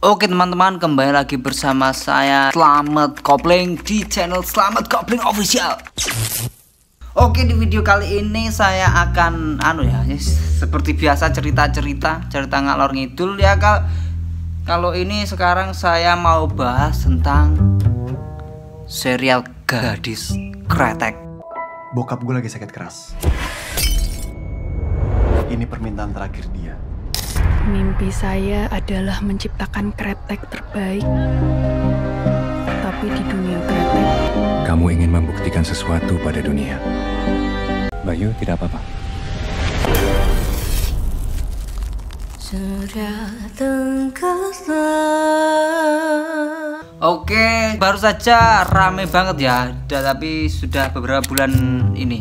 Oke teman-teman, kembali lagi bersama saya Slamet Kopling di channel Slamet Kopling Official. Oke, di video kali ini saya akan seperti biasa cerita ngalor ngidul ya. Kalau ini sekarang saya mau bahas tentang serial Gadis Kretek. Bokap gue lagi sakit keras. Ini permintaan terakhir dia. Mimpi saya adalah menciptakan kretek terbaik. Tapi di dunia kretek, kamu ingin membuktikan sesuatu pada dunia. Bayu tidak apa-apa. Oke, baru saja rame banget ya. Tapi sudah beberapa bulan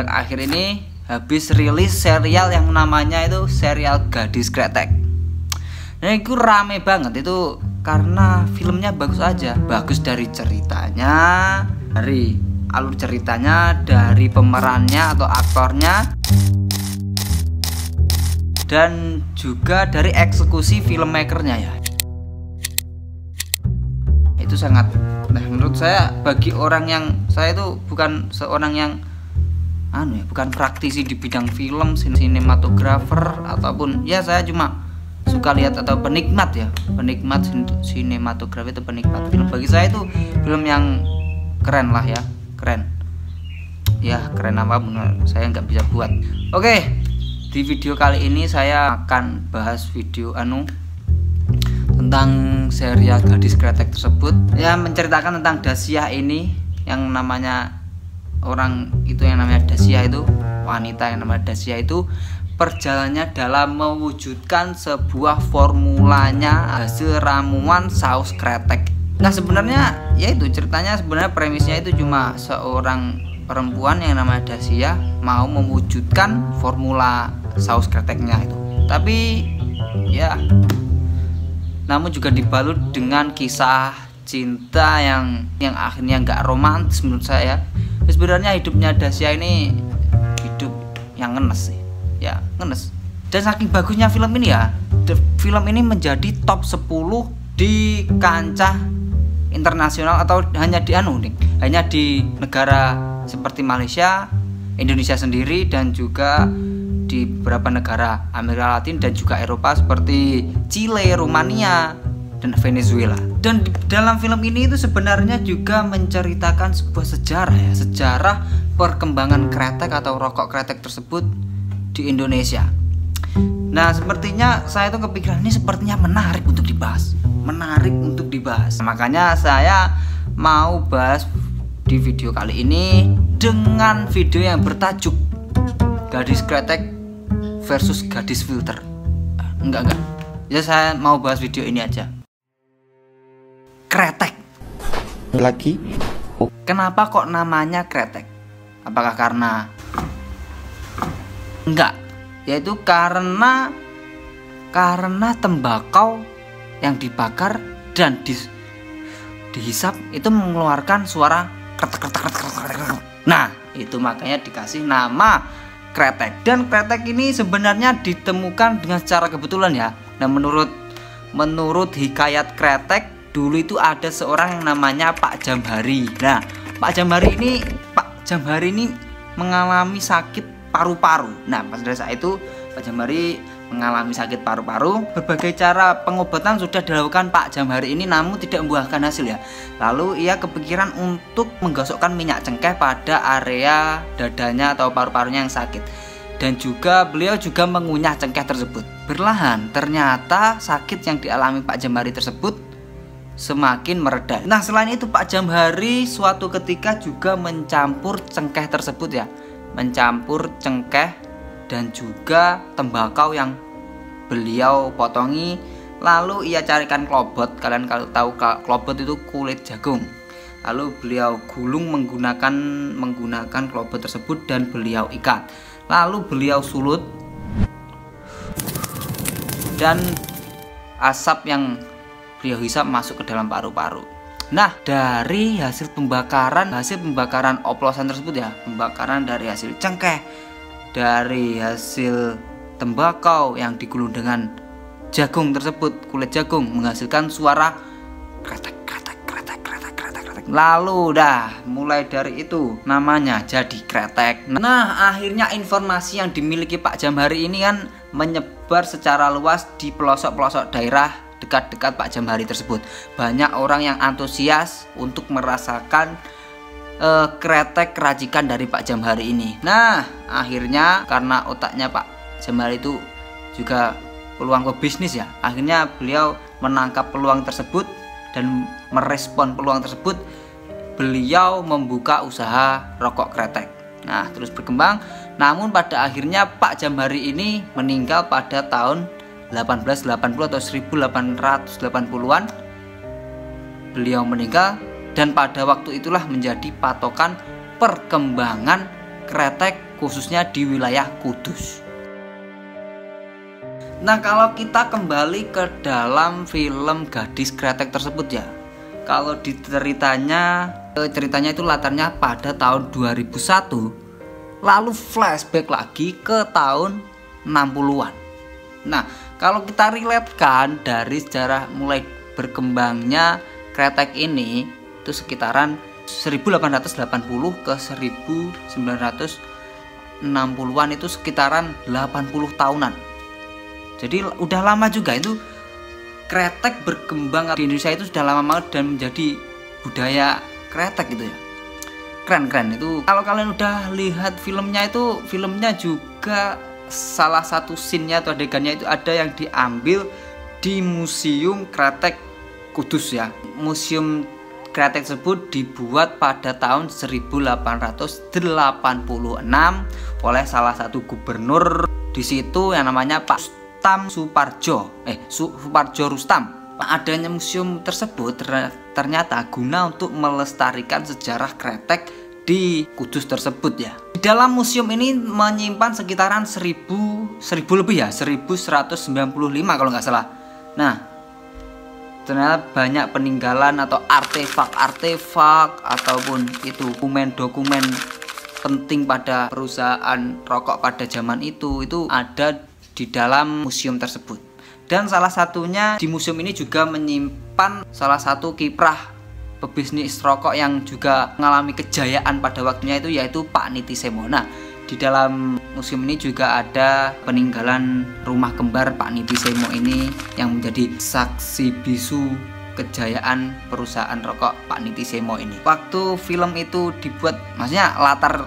akhir ini habis rilis serial yang namanya itu serial Gadis Kretek. Nah itu rame banget itu karena filmnya bagus aja, bagus dari ceritanya, dari alur ceritanya, dari pemerannya atau aktornya, dan juga dari eksekusi filmmakernya ya. Itu sangat, menurut saya, bagi orang yang saya itu bukan seorang yang bukan praktisi di bidang film, sinematografer ataupun ya, saya cuma suka lihat atau penikmat sinematografi, itu penikmat film. Bagi saya itu film yang keren lah ya, keren apa benar, saya nggak bisa buat. Oke, di video kali ini saya akan bahas video tentang serial Gadis Kretek tersebut ya, menceritakan tentang Dasyah ini, yang namanya Dasyah itu, wanita yang namanya Dasyah itu perjalanannya dalam mewujudkan sebuah formulanya hasil ramuan saus kretek. Nah sebenarnya ya itu ceritanya, sebenarnya premisnya itu cuma seorang perempuan yang namanya Dasyah mau mewujudkan formula saus kreteknya itu. Tapi ya, namun juga dibalut dengan kisah cinta yang akhirnya nggak romantis menurut saya. Sebenarnya hidupnya Dasyah ini hidup yang ngenes sih, ya ngenes. Dan saking bagusnya film ini ya, film ini menjadi top 10 di kancah internasional, atau hanya di negara seperti Malaysia, Indonesia sendiri, dan juga di beberapa negara Amerika Latin dan juga Eropa seperti Chile, Rumania, dan Venezuela. Dan dalam film ini itu sebenarnya juga menceritakan sebuah sejarah perkembangan kretek atau rokok kretek tersebut di Indonesia. Nah sepertinya saya tuh kepikiran ini sepertinya menarik untuk dibahas. Makanya saya mau bahas di video kali ini dengan video yang bertajuk Gadis Kretek versus Gadis Filter. Enggak. Ya saya mau bahas video ini aja. Kretek. Laki. Kenapa kok namanya kretek? Apakah karena? Enggak. Yaitu karena tembakau yang dibakar dan dihisap itu mengeluarkan suara kretek. Nah, itu makanya dikasih nama kretek. Dan kretek ini sebenarnya ditemukan dengan secara kebetulan ya. Nah, menurut hikayat kretek, dulu itu ada seorang yang namanya Pak Jamhari. Nah, Pak Jamhari ini mengalami sakit paru-paru. Nah, pas dari saat itu Pak Jamhari mengalami sakit paru-paru. Berbagai cara pengobatan sudah dilakukan Pak Jamhari ini, namun tidak membuahkan hasil ya. Lalu ia kepikiran untuk menggosokkan minyak cengkeh pada area dadanya atau paru-parunya yang sakit. Dan juga beliau juga mengunyah cengkeh tersebut. Perlahan ternyata sakit yang dialami Pak Jamhari tersebut semakin mereda. Nah selain itu Pak Jamhari suatu ketika juga mencampur cengkeh tersebut ya, mencampur cengkeh dan juga tembakau yang beliau potongi. Lalu ia carikan klobot. Kalian kalau tahu klobot itu kulit jagung. Lalu beliau gulung menggunakan klobot tersebut dan beliau ikat. Lalu beliau sulut dan asap yang beliau hisap masuk ke dalam paru-paru. Nah, dari hasil pembakaran oplosan tersebut ya, pembakaran dari hasil cengkeh, dari hasil tembakau yang digulung dengan jagung tersebut, kulit jagung menghasilkan suara kretek kretek kretek kretek kretek kretek. Lalu mulai dari itu namanya jadi kretek. Nah, akhirnya informasi yang dimiliki Pak Jamhari ini kan menyebar secara luas di pelosok-pelosok daerah dekat-dekat Pak Jamhari tersebut. Banyak orang yang antusias untuk merasakan kretek racikan dari Pak Jamhari ini. Nah, akhirnya karena otaknya Pak Jamhari itu juga peluang bisnis ya, akhirnya beliau menangkap peluang tersebut dan merespon peluang tersebut. Beliau membuka usaha rokok kretek. Nah, terus berkembang. Namun pada akhirnya Pak Jamhari ini meninggal pada tahun 1880 atau 1880-an. Beliau meninggal dan pada waktu itulah menjadi patokan perkembangan kretek khususnya di wilayah Kudus. Nah, kalau kita kembali ke dalam film Gadis Kretek tersebut ya, kalau di ceritanya itu latarnya pada tahun 2001, lalu flashback lagi ke tahun 60-an. Nah, kalau kita relatekan dari sejarah mulai berkembangnya kretek ini itu sekitaran 1880 ke 1960-an, itu sekitaran 80 tahunan. Jadi udah lama juga itu kretek berkembang di Indonesia, itu sudah lama banget dan menjadi budaya kretek gitu ya. Keren itu. Kalau kalian udah lihat filmnya itu, filmnya juga salah satu scene-nya atau adegannya itu ada yang diambil di Museum Kretek Kudus ya. Museum kretek tersebut dibuat pada tahun 1886 oleh salah satu gubernur di situ yang namanya Pak Suparjo Rustam. Adanya museum tersebut ternyata guna untuk melestarikan sejarah kretek di Kudus tersebut ya. Di dalam museum ini menyimpan sekitaran 1000 lebih ya, 1195 kalau nggak salah. Nah, ternyata banyak peninggalan atau artefak ataupun itu dokumen-dokumen penting pada perusahaan rokok pada zaman itu ada di dalam museum tersebut. Dan salah satunya di museum ini juga menyimpan salah satu kiprah pebisnis rokok yang juga mengalami kejayaan pada waktunya itu, yaitu Pak Niti Semo. Nah, di dalam museum ini juga ada peninggalan rumah kembar Pak Niti Semo ini yang menjadi saksi bisu kejayaan perusahaan rokok Pak Niti Semo ini. Waktu film itu dibuat, maksudnya latar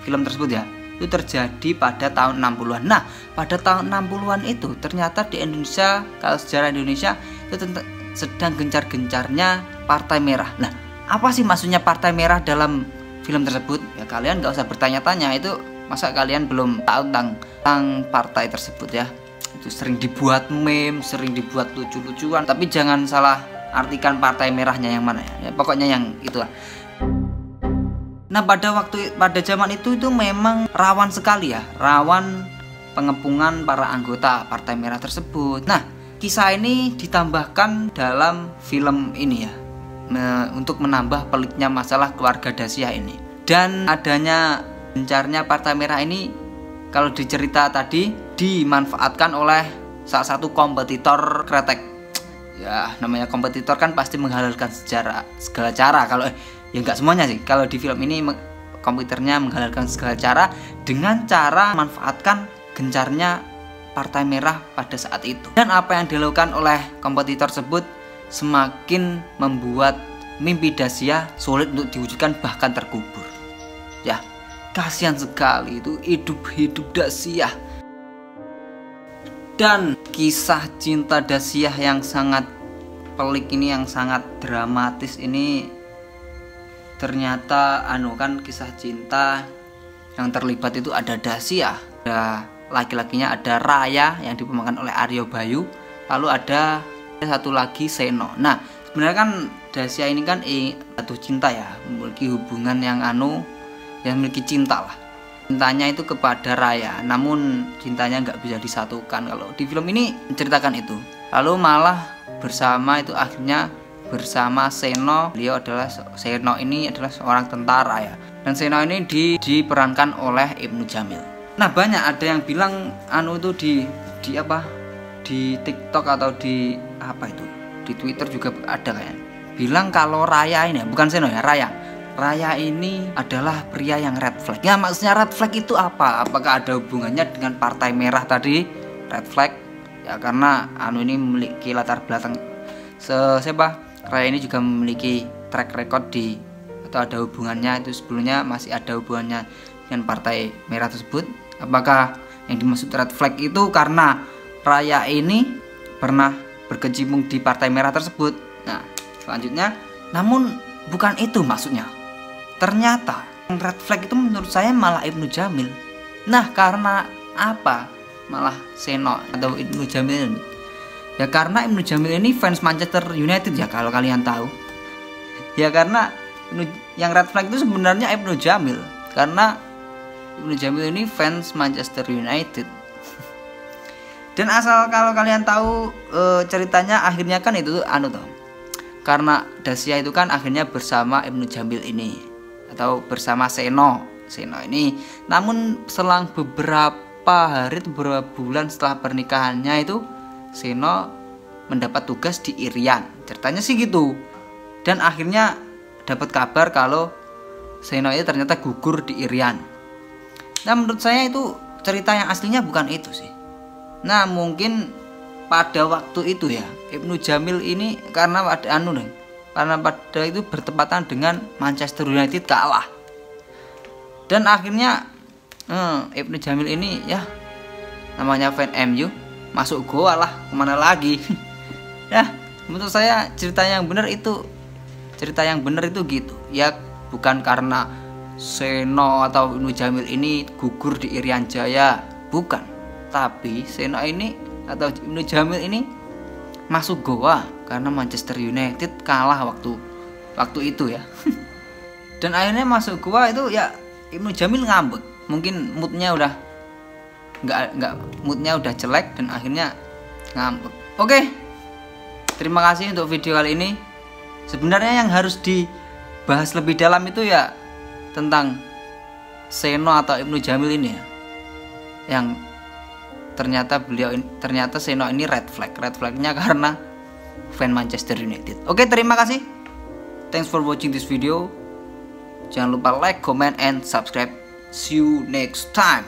film tersebut ya, itu terjadi pada tahun 60-an. Nah, pada tahun 60-an itu ternyata di Indonesia, kalau sejarah Indonesia itu sedang gencar-gencarnya Partai Merah. Nah, apa sih maksudnya Partai Merah dalam film tersebut? Ya kalian nggak usah bertanya-tanya, itu masa kalian belum tahu tentang partai tersebut ya. Itu sering dibuat meme, sering dibuat lucu-lucuan, tapi jangan salah artikan Partai Merahnya yang mana ya. Pokoknya yang itulah. Nah, pada zaman itu memang rawan sekali ya, rawan pengepungan para anggota Partai Merah tersebut. Nah, kisah ini ditambahkan dalam film ini ya, untuk menambah peliknya masalah keluarga Dasyah ini. Dan adanya gencarnya Partai Merah ini, kalau dicerita tadi, dimanfaatkan oleh salah satu kompetitor kretek. Ya, namanya kompetitor kan pasti menghalalkan segala cara. Kalau ya nggak semuanya sih. Kalau di film ini komputernya menghalalkan segala cara dengan cara memanfaatkan gencarnya Partai Merah pada saat itu. Dan apa yang dilakukan oleh kompetitor tersebut semakin membuat mimpi Dasyah sulit untuk diwujudkan, bahkan terkubur. Ya, kasihan sekali itu hidup Dasyah. Dan kisah cinta Dasyah yang sangat pelik ini, yang sangat dramatis ini, ternyata kan kisah cinta yang terlibat itu ada Dasyah, ada laki-lakinya, ada Raya yang diperankan oleh Aryo Bayu, lalu ada satu lagi Seno. Nah, sebenarnya kan Dasyah ini kan jatuh cinta ya, memiliki hubungan yang memiliki cinta lah. Cintanya itu kepada Raya, namun cintanya nggak bisa disatukan. Kalau di film ini menceritakan itu. Lalu malah akhirnya bersama Seno. Seno ini adalah seorang tentara ya. Dan Seno ini diperankan oleh Ibnu Jamil. Nah, banyak ada yang bilang itu di TikTok atau di apa itu, di Twitter juga ada kayak bilang kalau Raya ini, bukan Seno ya, Raya ini adalah pria yang red flag. Ya maksudnya red flag itu apa? Apakah ada hubungannya dengan Partai Merah tadi, red flag? Ya karena anu ini memiliki latar belakang siapa? Raya ini juga memiliki track record di atau ada hubungannya itu sebelumnya masih ada hubungannya dengan Partai Merah tersebut. Apakah yang dimaksud red flag itu karena Raya ini pernah berkecimpung di Partai Merah tersebut? Nah, selanjutnya, namun bukan itu maksudnya. Ternyata yang red flag itu menurut saya malah Ibnu Jamil. Nah, karena apa malah Seno atau Ibnu Jamil ini? Ya karena Ibnu Jamil ini fans Manchester United ya kalau kalian tahu. Ya karena yang red flag itu sebenarnya Ibnu Jamil, karena Ibnu Jamil ini fans Manchester United. Dan asal kalau kalian tahu ceritanya akhirnya kan itu anu toh. Karena Dasya itu kan akhirnya bersama Ibnu Jamil ini atau bersama Seno ini. Namun selang beberapa hari, beberapa bulan setelah pernikahannya itu Seno mendapat tugas di Irian. Ceritanya sih gitu. Dan akhirnya dapat kabar kalau Seno itu ternyata gugur di Irian. Nah, menurut saya itu cerita yang aslinya bukan itu sih. Nah, mungkin pada waktu itu ya Ibnu Jamil ini karena pada itu bertepatan dengan Manchester United kalah, dan akhirnya Ibnu Jamil ini ya namanya fan MU masuk gol lah, kemana lagi. Ya menurut saya cerita yang benar itu gitu ya, bukan karena Seno atau Ibnu Jamil ini gugur di Irian Jaya, bukan, tapi Seno ini atau Ibnu Jamil ini masuk Goa karena Manchester United kalah waktu itu ya. Dan akhirnya masuk Goa itu ya Ibnu Jamil ngambek, mungkin moodnya udah moodnya udah jelek dan akhirnya ngambek. Oke, terima kasih untuk video kali ini. Sebenarnya yang harus dibahas lebih dalam itu ya tentang Seno atau Ibnu Jamil ini ya, yang ternyata Seno ini red flagnya karena fan Manchester United. Oke, terima kasih. Thanks for watching this video. Jangan lupa like, comment, and subscribe. See you next time.